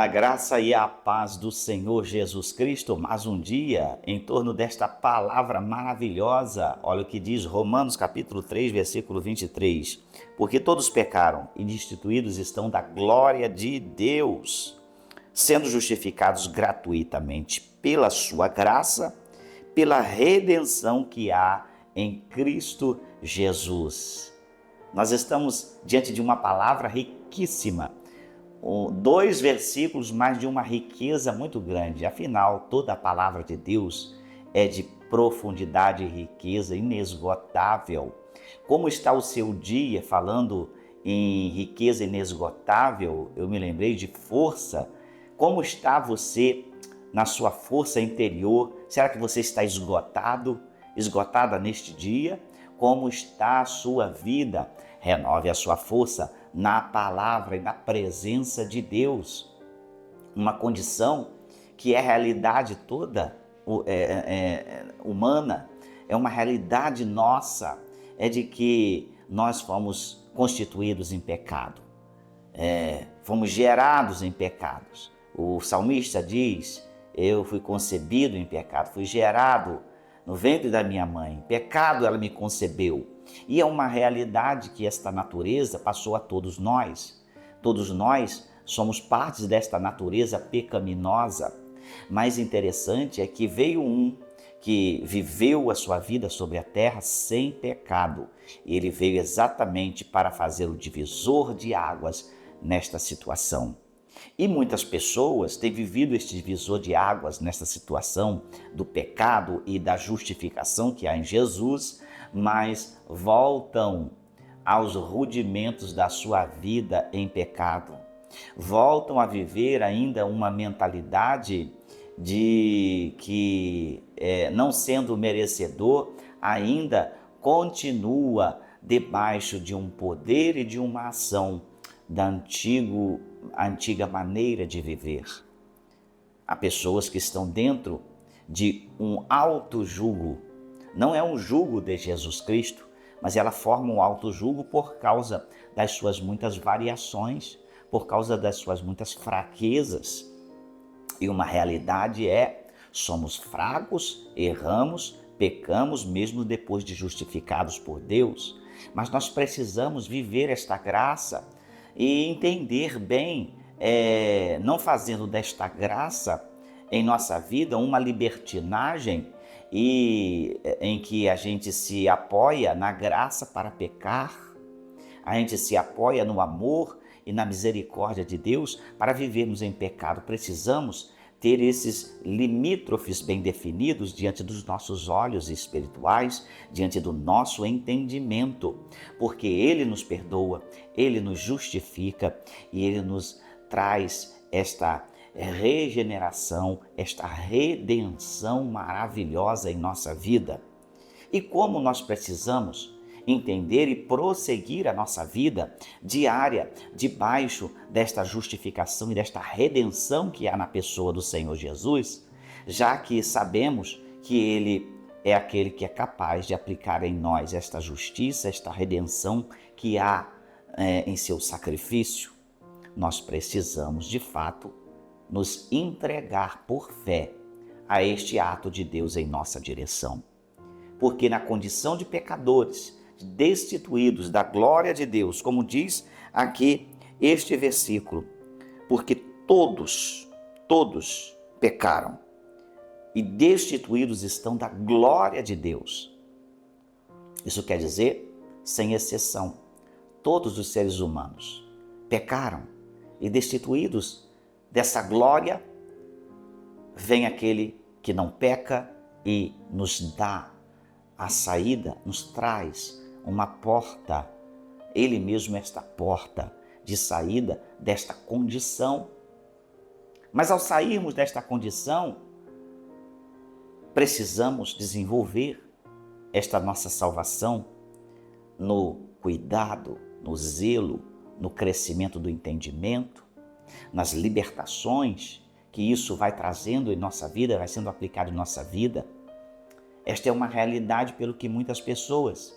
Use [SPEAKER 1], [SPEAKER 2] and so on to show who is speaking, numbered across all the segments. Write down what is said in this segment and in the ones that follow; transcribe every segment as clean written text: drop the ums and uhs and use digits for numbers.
[SPEAKER 1] A graça e a paz do Senhor Jesus Cristo, mais um dia em torno desta palavra maravilhosa. Olha o que diz Romanos capítulo 3, versículo 23. Porque todos pecaram e destituídos estão da glória de Deus, sendo justificados gratuitamente pela sua graça, pela redenção que há em Cristo Jesus. Nós estamos diante de uma palavra riquíssima. 2 versículos, mas de uma riqueza muito grande. Afinal, toda a palavra de Deus é de profundidade e riqueza inesgotável. Como está o seu dia? Falando em riqueza inesgotável, eu me lembrei de força. Como está você na sua força interior? Será que você está esgotado, esgotada neste dia? Como está a sua vida? Renove a sua força na palavra e na presença de Deus. Uma condição que é a realidade toda humana, é uma realidade nossa, é de que nós fomos constituídos em pecado, fomos gerados em pecados. O salmista diz: eu fui concebido em pecado, fui gerado no ventre da minha mãe, pecado ela me concebeu. E é uma realidade que esta natureza passou a todos nós. Todos nós somos partes desta natureza pecaminosa. Mais interessante é que veio um que viveu a sua vida sobre a terra sem pecado. Ele veio exatamente para fazer o divisor de águas nesta situação. E muitas pessoas têm vivido este divisor de águas nesta situação do pecado e da justificação que há em Jesus, mas voltam aos rudimentos da sua vida em pecado. Voltam a viver ainda uma mentalidade de que, não sendo merecedor, ainda continua debaixo de um poder e de uma ação da antiga maneira de viver. Há pessoas que estão dentro de um alto jugo. Não é um jugo de Jesus Cristo, mas ela forma um alto jugo por causa das suas muitas variações, por causa das suas muitas fraquezas. E uma realidade somos fracos, erramos, pecamos mesmo depois de justificados por Deus. Mas nós precisamos viver esta graça e entender bem, não fazendo desta graça em nossa vida uma libertinagem e em que a gente se apoia na graça para pecar, a gente se apoia no amor e na misericórdia de Deus para vivermos em pecado. Precisamos ter esses limítrofes bem definidos diante dos nossos olhos espirituais, diante do nosso entendimento, porque Ele nos perdoa, Ele nos justifica e Ele nos traz esta regeneração, esta redenção maravilhosa em nossa vida. E como nós precisamos entender e prosseguir a nossa vida diária debaixo desta justificação e desta redenção que há na pessoa do Senhor Jesus, já que sabemos que Ele é aquele que é capaz de aplicar em nós esta justiça, esta redenção que há em seu sacrifício. Nós precisamos, de fato, nos entregar por fé a este ato de Deus em nossa direção. Porque na condição de pecadores, destituídos da glória de Deus, como diz aqui este versículo, porque todos pecaram e destituídos estão da glória de Deus. Isso quer dizer, sem exceção, todos os seres humanos pecaram e destituídos dessa glória, vem aquele que não peca e nos dá a saída, nos traz uma porta, Ele mesmo é esta porta de saída desta condição. Mas ao sairmos desta condição, precisamos desenvolver esta nossa salvação no cuidado, no zelo, no crescimento do entendimento, nas libertações que isso vai trazendo em nossa vida, vai sendo aplicado em nossa vida. Esta é uma realidade pelo que muitas pessoas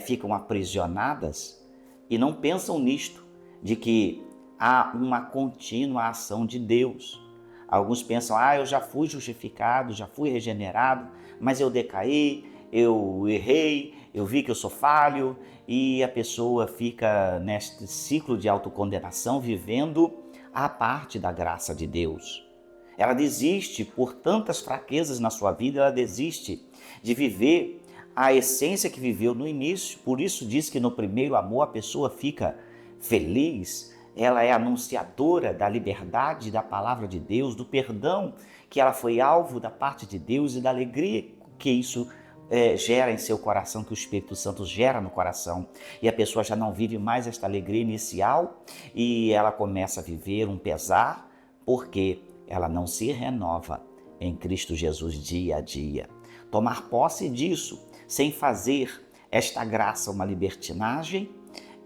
[SPEAKER 1] ficam aprisionadas e não pensam nisto, de que há uma contínua ação de Deus. Alguns pensam, eu já fui justificado, já fui regenerado, mas eu decaí, eu errei, eu vi que eu sou falho, e a pessoa fica neste ciclo de autocondenação, vivendo à parte da graça de Deus. Ela desiste, por tantas fraquezas na sua vida, ela desiste de viver a essência que viveu no início. Por isso diz que no primeiro amor a pessoa fica feliz, ela é anunciadora da liberdade da palavra de Deus, do perdão que ela foi alvo da parte de Deus e da alegria que isso gera em seu coração, que o Espírito Santo gera no coração. E a pessoa já não vive mais esta alegria inicial e ela começa a viver um pesar, porque ela não se renova em Cristo Jesus dia a dia. Tomar posse disso, sem fazer esta graça uma libertinagem,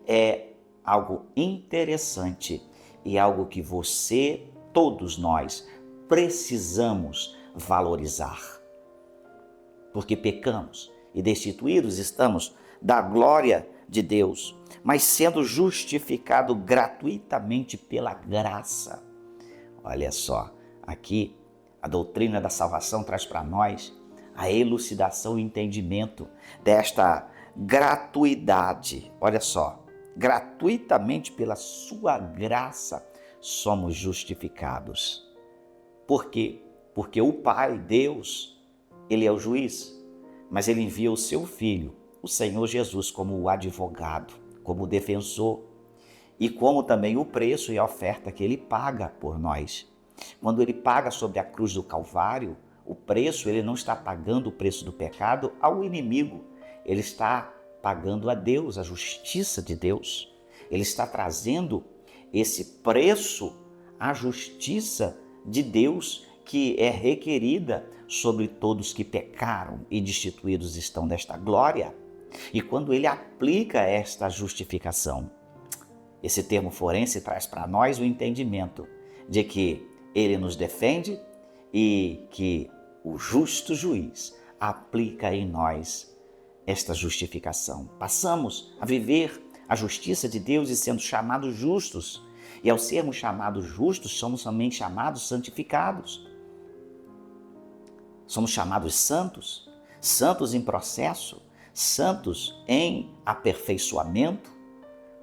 [SPEAKER 1] é algo interessante e algo que você, todos nós, precisamos valorizar. Porque pecamos e destituídos estamos da glória de Deus, mas sendo justificado gratuitamente pela graça. Olha só, aqui a doutrina da salvação traz para nós a elucidação e entendimento desta gratuidade. Olha só, gratuitamente pela sua graça somos justificados. Por quê? Porque o Pai, Deus, Ele é o juiz, mas Ele envia o seu Filho, o Senhor Jesus, como o advogado, como o defensor, e como também o preço e a oferta que Ele paga por nós. Quando Ele paga sobre a cruz do Calvário, o preço, Ele não está pagando o preço do pecado ao inimigo, Ele está pagando a Deus, a justiça de Deus. Ele está trazendo esse preço, a justiça de Deus, que é requerida sobre todos que pecaram e destituídos estão desta glória. E quando Ele aplica esta justificação, esse termo forense traz para nós o entendimento de que Ele nos defende e que o justo juiz aplica em nós esta justificação. Passamos a viver a justiça de Deus e sendo chamados justos. E ao sermos chamados justos, somos também chamados santificados. Somos chamados santos, santos em processo, santos em aperfeiçoamento,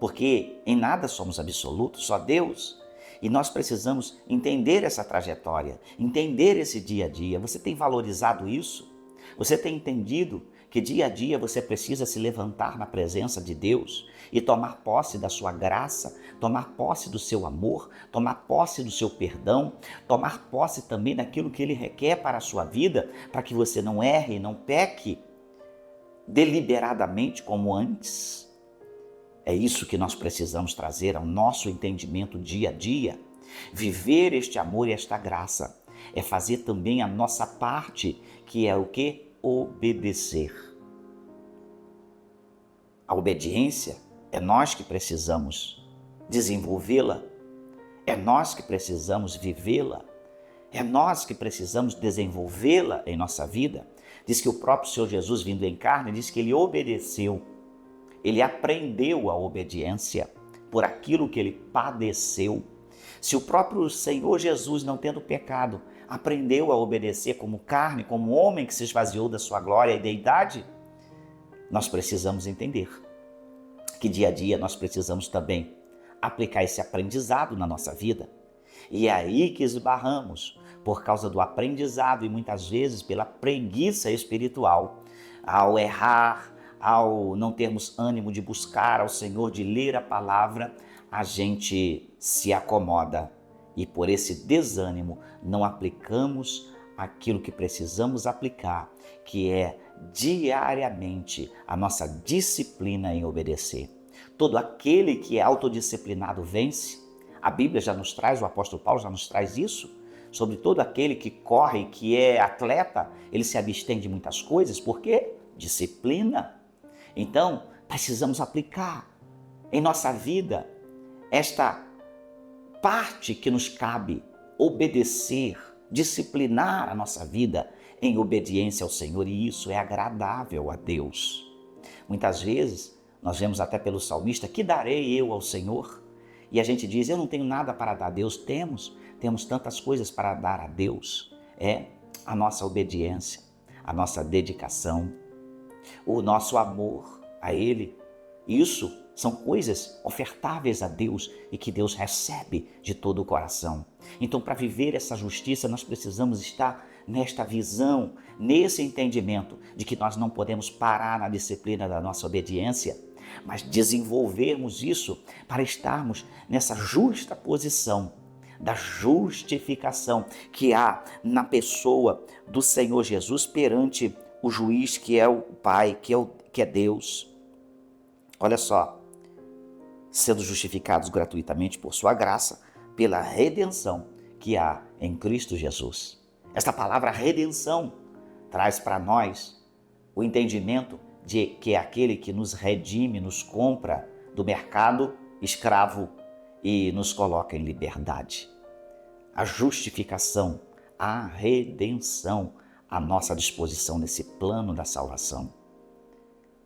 [SPEAKER 1] porque em nada somos absolutos, só Deus. E nós precisamos entender essa trajetória, entender esse dia a dia. Você tem valorizado isso? Você tem entendido que dia a dia você precisa se levantar na presença de Deus e tomar posse da sua graça, tomar posse do seu amor, tomar posse do seu perdão, tomar posse também daquilo que Ele requer para a sua vida, para que você não erre e não peque deliberadamente como antes. É isso que nós precisamos trazer ao nosso entendimento dia a dia. Viver este amor e esta graça é fazer também a nossa parte, que é o quê? Obedecer. A obediência é nós que precisamos desenvolvê-la, é nós que precisamos vivê-la, é nós que precisamos desenvolvê-la em nossa vida. Diz que o próprio Senhor Jesus, vindo em carne, diz que Ele obedeceu, Ele aprendeu a obediência por aquilo que Ele padeceu. Se o próprio Senhor Jesus, não tendo pecado, aprendeu a obedecer como carne, como homem que se esvaziou da sua glória e deidade, nós precisamos entender que dia a dia nós precisamos também aplicar esse aprendizado na nossa vida. E é aí que esbarramos, por causa do aprendizado e muitas vezes pela preguiça espiritual, ao errar, ao não termos ânimo de buscar ao Senhor, de ler a palavra, a gente se acomoda e por esse desânimo não aplicamos aquilo que precisamos aplicar, que é diariamente a nossa disciplina em obedecer. Todo aquele que é autodisciplinado vence. A Bíblia já nos traz, o apóstolo Paulo já nos traz isso, sobre todo aquele que corre, que é atleta, ele se abstém de muitas coisas, por quê? Disciplina. Então, precisamos aplicar em nossa vida esta parte que nos cabe, obedecer, disciplinar a nossa vida em obediência ao Senhor, e isso é agradável a Deus. Muitas vezes, nós vemos até pelo salmista, que darei eu ao Senhor? E a gente diz, eu não tenho nada para dar a Deus. Temos tantas coisas para dar a Deus. É a nossa obediência, a nossa dedicação, o nosso amor a Ele. Isso são coisas ofertáveis a Deus e que Deus recebe de todo o coração. Então, para viver essa justiça, nós precisamos estar nesta visão, nesse entendimento de que nós não podemos parar na disciplina da nossa obediência, mas desenvolvermos isso para estarmos nessa justa posição da justificação que há na pessoa do Senhor Jesus perante o juiz que é o Pai, que é Deus. Olha só, sendo justificados gratuitamente por sua graça, pela redenção que há em Cristo Jesus. Esta palavra redenção traz para nós o entendimento de que é aquele que nos redime, nos compra do mercado escravo e nos coloca em liberdade. A justificação, a redenção à nossa disposição nesse plano da salvação.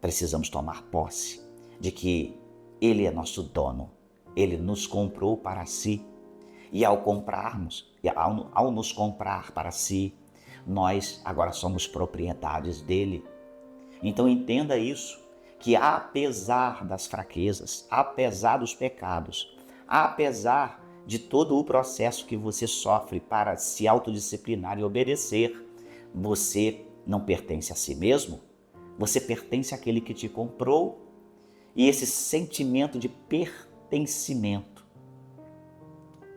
[SPEAKER 1] Precisamos tomar posse de que Ele é nosso dono, Ele nos comprou para si. E ao nos comprar para si, nós agora somos propriedades dele. Então entenda isso, que apesar das fraquezas, apesar dos pecados, apesar de todo o processo que você sofre para se autodisciplinar e obedecer, você não pertence a si mesmo, você pertence àquele que te comprou. E esse sentimento de pertencimento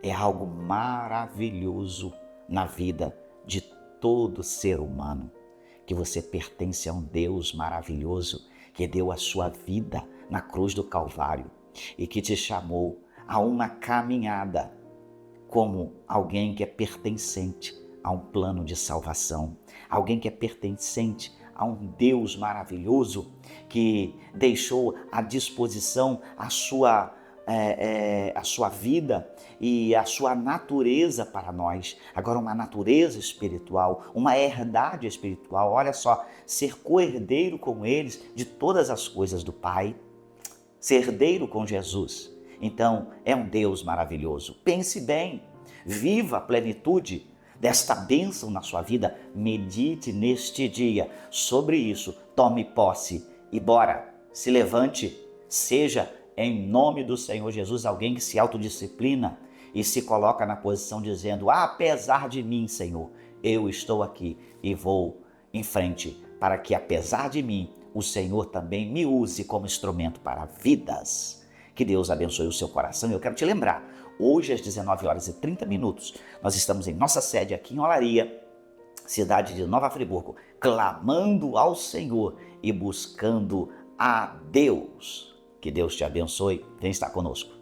[SPEAKER 1] é algo maravilhoso na vida de todo ser humano, que você pertence a um Deus maravilhoso que deu a sua vida na cruz do Calvário e que te chamou a uma caminhada como alguém que é pertencente a um plano de salvação, alguém que é pertencente a um Deus maravilhoso que deixou à disposição a sua vida e a sua natureza para nós. Agora, uma natureza espiritual, uma herdade espiritual. Olha só, ser co-herdeiro com eles de todas as coisas do Pai, ser herdeiro com Jesus. Então, é um Deus maravilhoso. Pense bem, viva a plenitude desta bênção na sua vida. Medite neste dia sobre isso, tome posse e bora, se levante, seja em nome do Senhor Jesus alguém que se autodisciplina e se coloca na posição dizendo, apesar de mim, Senhor, eu estou aqui e vou em frente para que apesar de mim, o Senhor também me use como instrumento para vidas. Que Deus abençoe o seu coração. Eu quero te lembrar, hoje às 19h30, nós estamos em nossa sede aqui em Olaria, cidade de Nova Friburgo, clamando ao Senhor e buscando a Deus. Que Deus te abençoe. Vem estar conosco.